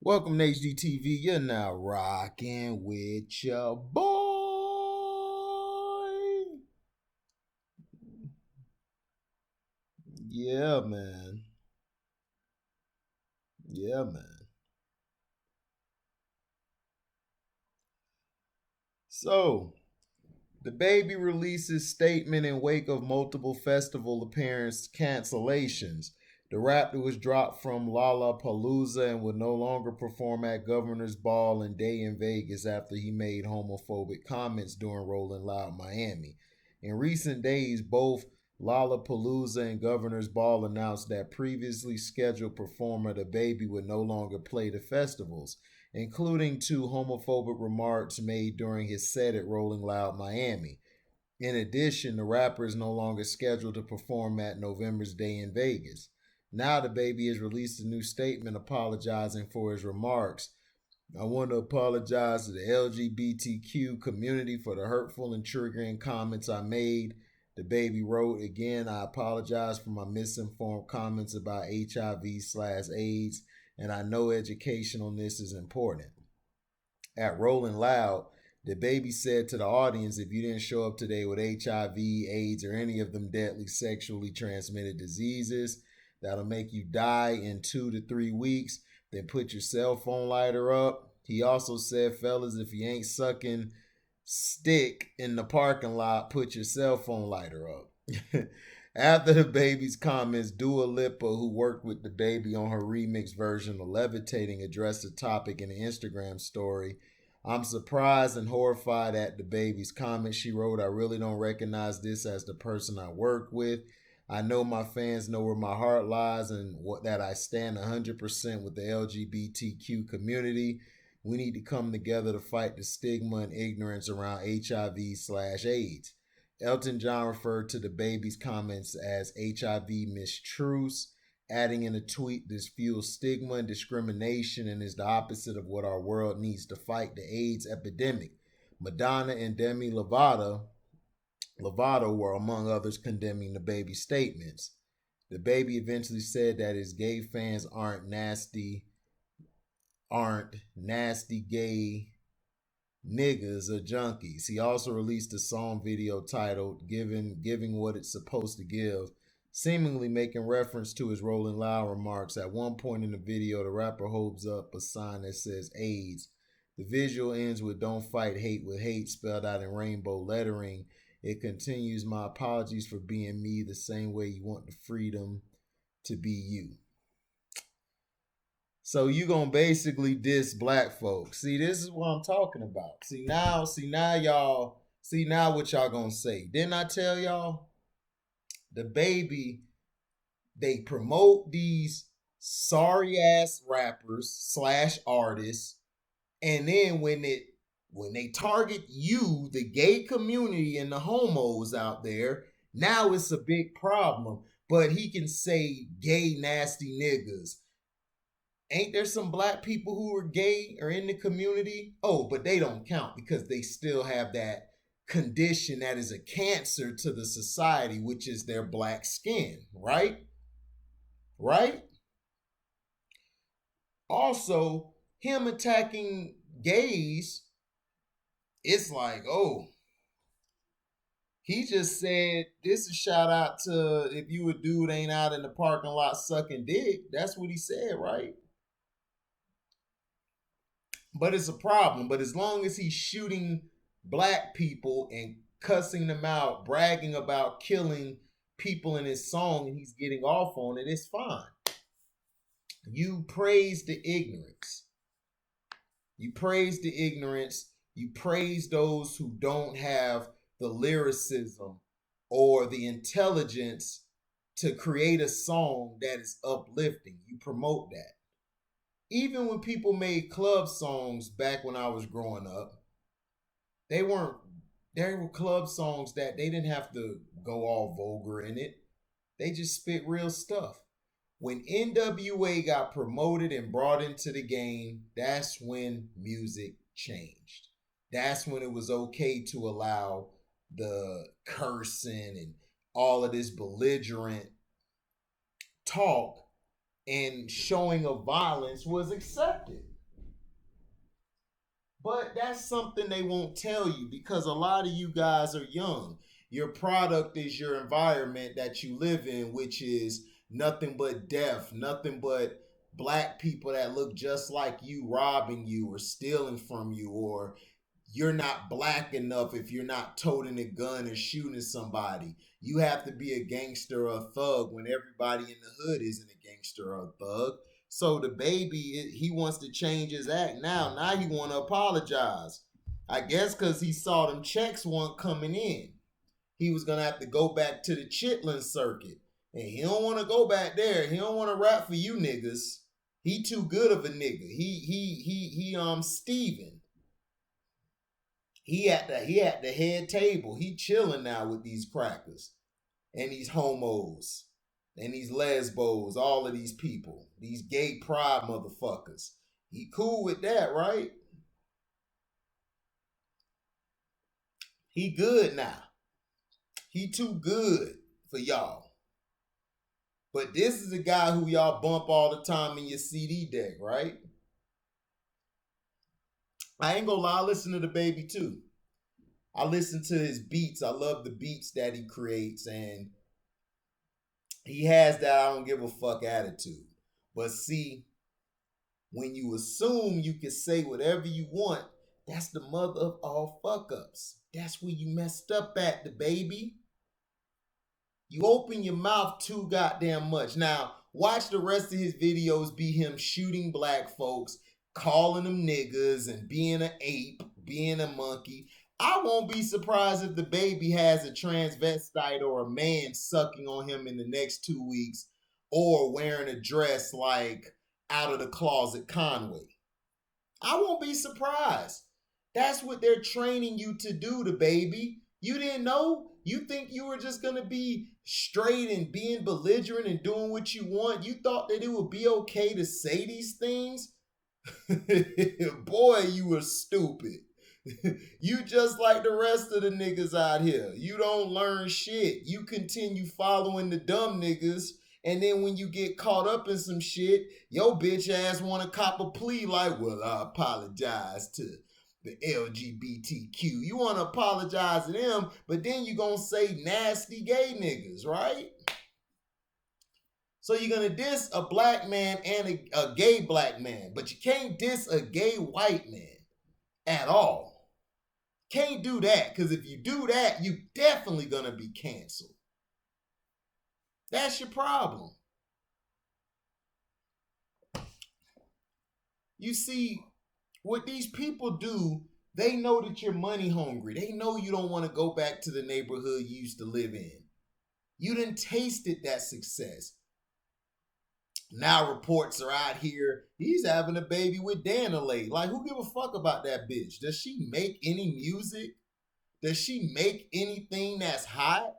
Welcome to HDTV. You're now rocking with your boy. Yeah, man. Yeah, man. So, dababy releases statement in wake of multiple festival appearance cancellations. The rapper was dropped from Lollapalooza and would no longer perform at Governor's Ball and Day in Vegas after he made homophobic comments during Rolling Loud Miami. In recent days, both Lollapalooza and Governor's Ball announced that previously scheduled performer dababy would no longer play the festivals, including two homophobic remarks made during his set at Rolling Loud Miami. In addition, the rapper is no longer scheduled to perform at November's Day in Vegas. Now, dababy has released a new statement apologizing for his remarks. I want to apologize to the LGBTQ community for the hurtful and triggering comments I made. Dababy wrote, again, I apologize for my misinformed comments about HIV/AIDS, and I know education on this is important. At Rolling Loud, dababy said to the audience, if you didn't show up today with HIV, AIDS, or any of them deadly sexually transmitted diseases that'll make you die in 2 to 3 weeks, then put your cell phone lighter up. He also said, fellas, if you ain't sucking stick in the parking lot, put your cell phone lighter up. After dababy's comments, Dua Lipa, who worked with dababy on her remix version of Levitating, addressed the topic in an Instagram story. I'm surprised and horrified at dababy's comment. She wrote, I really don't recognize this as the person I work with. I know my fans know where my heart lies and that I stand 100% with the LGBTQ community. We need to come together to fight the stigma and ignorance around HIV/AIDS. Elton John referred to dababy's comments as HIV mistruths, adding in a tweet, this fuels stigma and discrimination and is the opposite of what our world needs to fight the AIDS epidemic. Madonna and Demi Lovato were among others condemning dababy's statements. Dababy eventually said that his gay fans aren't nasty gay niggas or junkies. He also released a song video titled Giving What It's Supposed to Give, seemingly making reference to his Rolling Loud remarks. At one point in the video, the rapper holds up a sign that says AIDS. The visual ends with Don't Fight Hate with Hate spelled out in rainbow lettering. It continues, my apologies for being me the same way you want the freedom to be you. So you gonna basically diss black folks. See, this is what I'm talking about. See now what y'all gonna say. Didn't I tell y'all? Dababy, they promote these sorry ass rappers/artists, and then when they target you, the gay community and the homos out there, now it's a big problem. But he can say gay nasty niggas. Ain't there some black people who are gay or in the community? Oh, but they don't count because they still have that condition that is a cancer to the society, which is their black skin, right? Right? Also, him attacking gays, it's like, oh, he just said, this is a shout out to if you a dude ain't out in the parking lot sucking dick. That's what he said, right? But it's a problem. But as long as he's shooting black people and cussing them out, bragging about killing people in his song, and he's getting off on it, it's fine. You praise the ignorance. You praise the ignorance. You praise those who don't have the lyricism or the intelligence to create a song that is uplifting. You promote that. Even when people made club songs back when I was growing up, they were club songs that they didn't have to go all vulgar in it. They just spit real stuff. When NWA got promoted and brought into the game, that's when music changed. That's when it was okay to allow the cursing and all of this belligerent talk and showing of violence was accepted. But that's something they won't tell you because a lot of you guys are young. Your product is your environment that you live in, which is nothing but death, nothing but black people that look just like you robbing you or stealing from you, or you're not black enough if you're not toting a gun or shooting somebody. You have to be a gangster or a thug when everybody in the hood isn't a gangster or a thug. So the baby, he wants to change his act now. Now he want to apologize. I guess because he saw them checks weren't coming in. He was gonna have to go back to the chitlin circuit, and he don't want to go back there. He don't want to rap for you niggas. He too good of a nigga. Steven. He at the head table. He chilling now with these crackers and these homos and these lesbos, all of these people, these gay pride motherfuckers. He cool with that, right? He good now. He too good for y'all. But this is a guy who y'all bump all the time in your CD deck, right? I ain't gonna lie, I listen to the baby too. I listen to his beats. I love the beats that he creates, and he has that I don't give a fuck attitude. But see, when you assume you can say whatever you want, that's the mother of all fuck ups. That's where you messed up at, the baby. You open your mouth too goddamn much. Now, watch the rest of his videos be him shooting black folks, calling them niggas, and being an ape, being a monkey. I won't be surprised if the baby has a transvestite or a man sucking on him in the next 2 weeks, or wearing a dress like out of the closet Conway. I won't be surprised. That's what they're training you to do, the baby. You didn't know? You think you were just going to be straight and being belligerent and doing what you want? You thought that it would be okay to say these things? Boy, you were stupid. You just like the rest of the niggas out here. You don't learn shit. You continue following the dumb niggas, and then when you get caught up in some shit, your bitch ass want to cop a plea like, well, I apologize to the lgbtq. You want to apologize to them, but then you gonna say nasty gay niggas, right? So you're gonna diss a black man and a gay black man, but you can't diss a gay white man at all. Can't do that, because if you do that, you definitely gonna be canceled. That's your problem. You see, what these people do, they know that you're money hungry. They know you don't want to go back to the neighborhood you used to live in. You done tasted that success. Now reports are out here, he's having a baby with Danilay. Like, who give a fuck about that bitch? Does she make any music? Does she make anything that's hot?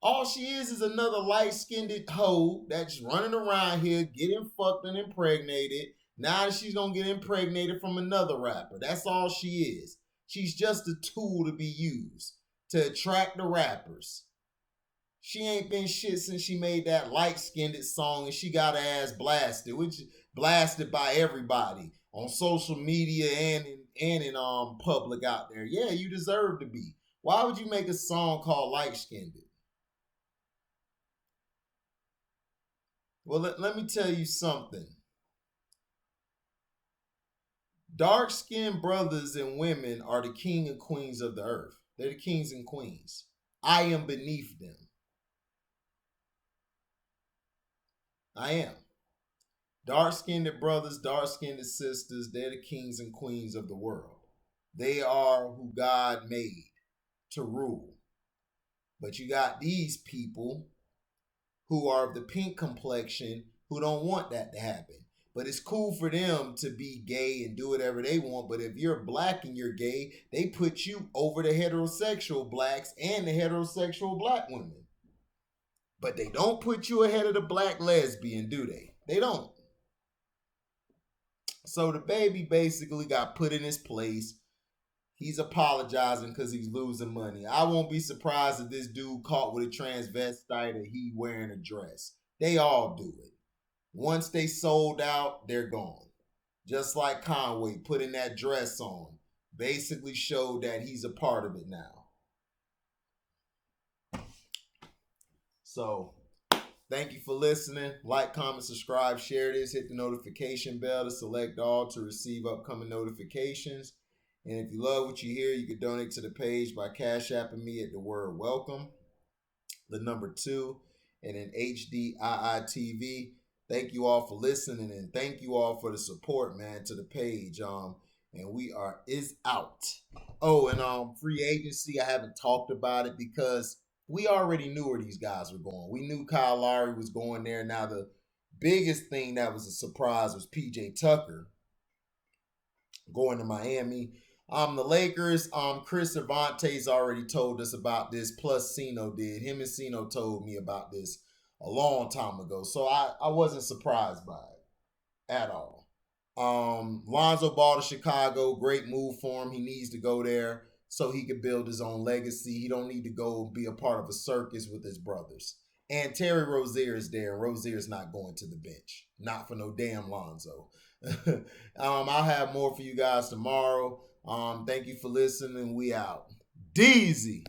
All she is another light-skinned hoe that's running around here getting fucked and impregnated. Now she's gonna get impregnated from another rapper. That's all she is. She's just a tool to be used to attract the rappers. She ain't been shit since she made that light-skinned song and she got her ass blasted, which blasted by everybody on social media and in public out there. Yeah, you deserve to be. Why would you make a song called Light-Skinned? Well, let me tell you something. Dark-skinned brothers and women are the king and queens of the earth. They're the kings and queens. I am beneath them. I am. Dark-skinned brothers, dark-skinned sisters, they're the kings and queens of the world. They are who God made to rule. But you got these people who are of the pink complexion who don't want that to happen. But it's cool for them to be gay and do whatever they want. But if you're black and you're gay, they put you over the heterosexual blacks and the heterosexual black women. But they don't put you ahead of the black lesbian, do they? They don't. So the baby basically got put in his place. He's apologizing because he's losing money. I won't be surprised if this dude caught with a transvestite and he wearing a dress. They all do it. Once they sold out, they're gone. Just like Conway putting that dress on. basically showed that he's a part of it now. So thank you for listening. Like, comment, subscribe, share this. Hit the notification bell to select all to receive upcoming notifications. And if you love what you hear, you can donate to the page by Cash Apping me at the word welcome, the number 2, and then HDIITV. Thank you all for listening, and thank you all for the support, man, to the page. And we is out. Oh, and free agency, I haven't talked about it because we already knew where these guys were going. We knew Kyle Lowry was going there. Now the biggest thing that was a surprise was PJ Tucker going to Miami. The Lakers, Chris Cervantes already told us about this, plus Sino did. Him and Sino told me about this a long time ago. So I wasn't surprised by it at all. Lonzo Ball to Chicago, great move for him. He needs to go there so he can build his own legacy. He don't need to go be a part of a circus with his brothers. And Terry Rozier is there, and Rozier's not going to the bench. Not for no damn Lonzo. I'll have more for you guys tomorrow. Thank you for listening. We out. Deezy.